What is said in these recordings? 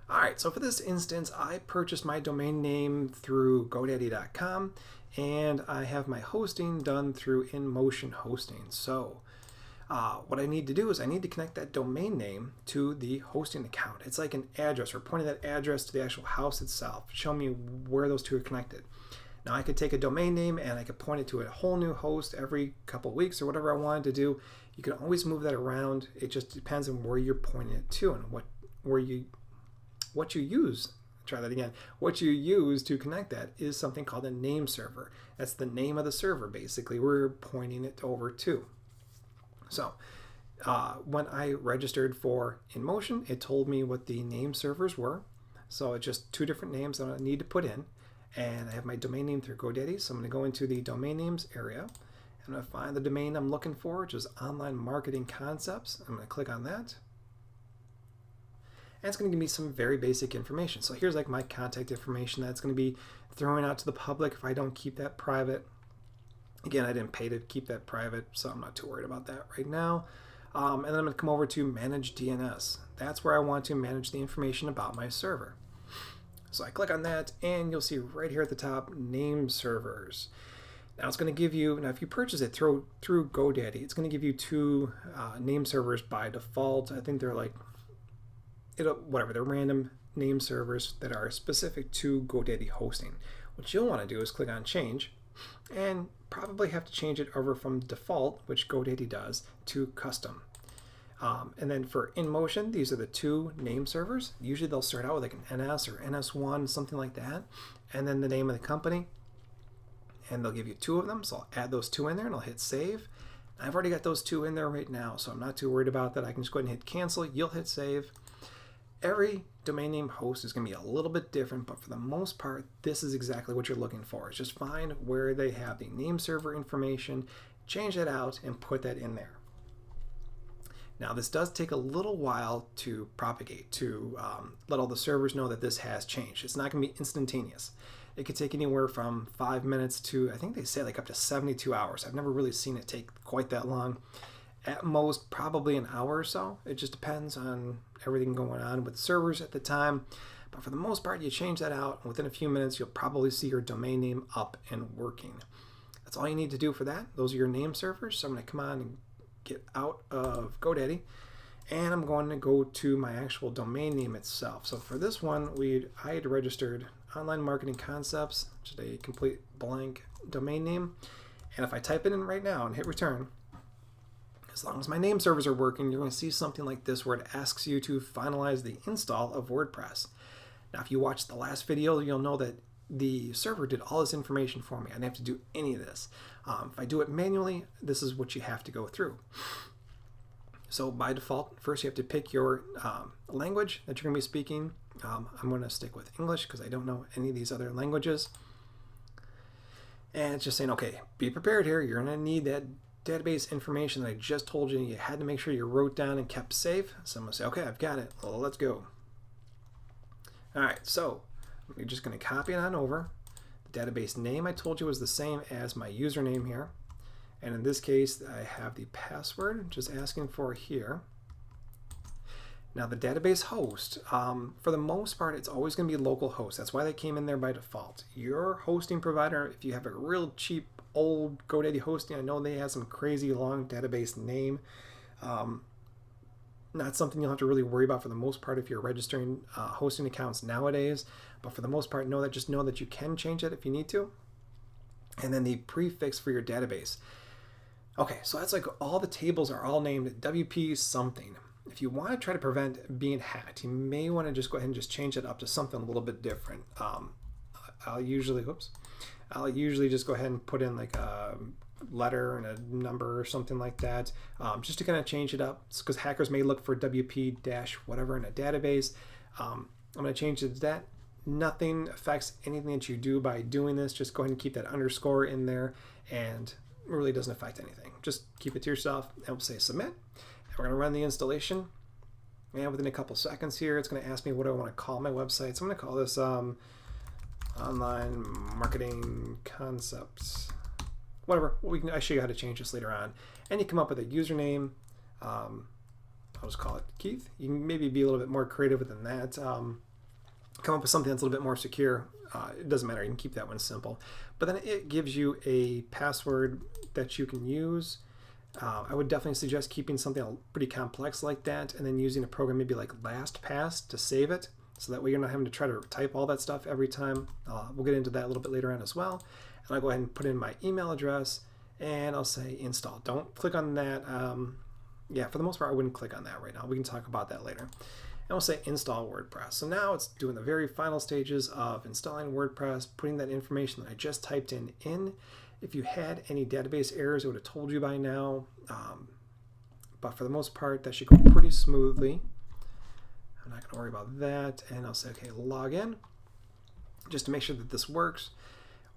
All right, so for this instance, I purchased my domain name through GoDaddy.com, and I have my hosting done through InMotion Hosting. So what I need to do is I need to connect that domain name to the hosting account. It's like an address, or pointing that address to the actual house itself. Show me where those two are connected. Now I could take a domain name and I could point it to a whole new host every couple weeks or whatever I wanted to do. You can always move that around. It just depends on where you're pointing it to and what you use. Try that again. What you use to connect that is something called a name server. That's the name of the server, basically, we're pointing it over to. So when I registered for InMotion, it told me what the name servers were. So it's just two different names that I need to put in. And I have my domain name through GoDaddy. So I'm going to go into the domain names area. I'm going to find the domain I'm looking for, which is Online Marketing Concepts. I'm going to click on that. And it's going to give me some very basic information. So here's like my contact information that's going to be throwing out to the public if I don't keep that private. Again, I didn't pay to keep that private, so I'm not too worried about that right now. And then I'm going to come over to Manage DNS. That's where I want to manage the information about my server. So I click on that, and you'll see right here at the top, Name Servers. Now it's going to give you, now if you purchase it through GoDaddy, it's going to give you two name servers by default. I think they're like, they're random name servers that are specific to GoDaddy hosting. What you'll want to do is click on Change, and probably have to change it over from default, which GoDaddy does, to custom. And then for InMotion, these are the two name servers. Usually they'll start out with like an NS or NS1, something like that, and then the name of the company. And they'll give you two of them, so I'll add those two in there and I'll hit save. I've already got those two in there right now, so I'm not too worried about that. I can just go ahead and hit cancel. You'll hit save. Every domain name host is going to be a little bit different, but for the most part, this is exactly what you're looking for. Is just find where they have the name server information, change that out, and put that in there. Now, this does take a little while to propagate, to let all the servers know that this has changed. It's not going to be instantaneous. It could take anywhere from 5 minutes to, I think they say like up to 72 hours. I've never really seen it take quite that long. At most, probably an hour or so. It just depends on everything going on with servers at the time. But for the most part, you change that out, and within a few minutes, you'll probably see your domain name up and working. That's all you need to do for that. Those are your name servers. So I'm going to come on and get out of GoDaddy, and I'm going to go to my actual domain name itself. So for this one, I had registered Online Marketing Concepts, just a complete blank domain name. And if I type it in right now and hit return, as long as my name servers are working, you're going to see something like this where it asks you to finalize the install of WordPress. Now, if you watched the last video, you'll know that the server did all this information for me. I didn't have to do any of this. If I do it manually, this is what you have to go through. So by default, first you have to pick your language that you're going to be speaking. I'm going to stick with English because I don't know any of these other languages. And it's just saying, okay, be prepared here. You're going to need that database information that I just told you had to make sure you wrote down and kept safe. So I'm going to say, okay, I've got it. Well, let's go. All right, so we're just going to copy it on over. The database name I told you was the same as my username here. And in this case, I have the password, just asking for here. Now the database host, for the most part, it's always going to be localhost. That's why they came in there by default. Your hosting provider, if you have a real cheap old GoDaddy hosting, I know they have some crazy long database name. Not something you'll have to really worry about for the most part if you're registering hosting accounts nowadays. But for the most part, just know that you can change it if you need to. And then the prefix for your database. Okay, so that's like all the tables are all named WP something. If you want to try to prevent being hacked, you may want to just go ahead and just change it up to something a little bit different. I'll usually just go ahead and put in like a letter and a number or something like that, just to kind of change it up, because hackers may look for WP-whatever in a database. I'm going to change it to that. Nothing affects anything that you do by doing this. Just go ahead and keep that underscore in there, and it really doesn't affect anything. Just keep it to yourself, and we'll say submit. And we're going to run the installation, and within a couple seconds here, it's going to ask me what I want to call my website. So I'm going to call this Online Marketing Concepts. Whatever. I'll show you how to change this later on. And you come up with a username. I'll just call it Keith. You can maybe be a little bit more creative than that. come up with something that's a little bit more secure, it doesn't matter, you can keep that one simple. But then it gives you a password that you can use. I would definitely suggest keeping something pretty complex like that and then using a program maybe like LastPass to save it. So that way you're not having to try to type all that stuff every time. We'll get into that a little bit later on as well. And I'll go ahead and put in my email address and I'll say install. Don't click on that. Yeah, for the most part, I wouldn't click on that right now. We can talk about that later. And we'll say install WordPress. So now it's doing the very final stages of installing WordPress, putting that information that I just typed in. If you had any database errors, it would have told you by now. But for the most part, that should go pretty smoothly. I'm not going to worry about that. And I'll say, okay, log in, just to make sure that this works.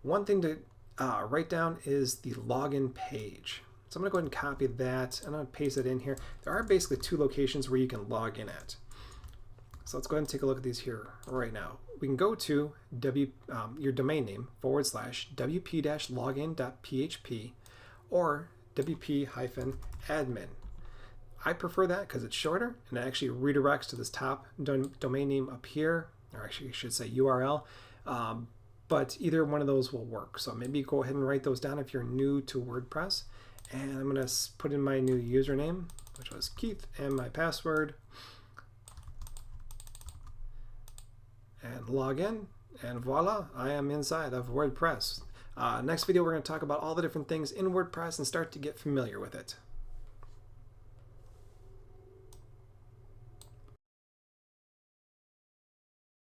One thing to write down is the login page. So I'm going to go ahead and copy that. I'm going to paste it in here. There are basically two locations where you can log in at. So let's go ahead and take a look at these here right now. We can go to your domain name / wp-login.php or wp-admin. I prefer that because it's shorter and it actually redirects to this top domain name up here, or actually I should say URL. But either one of those will work. So maybe go ahead and write those down if you're new to WordPress. And I'm going to put in my new username, which was Keith, and my password. And log in, and voila, I am inside of WordPress. Next video, we're going to talk about all the different things in WordPress and start to get familiar with it.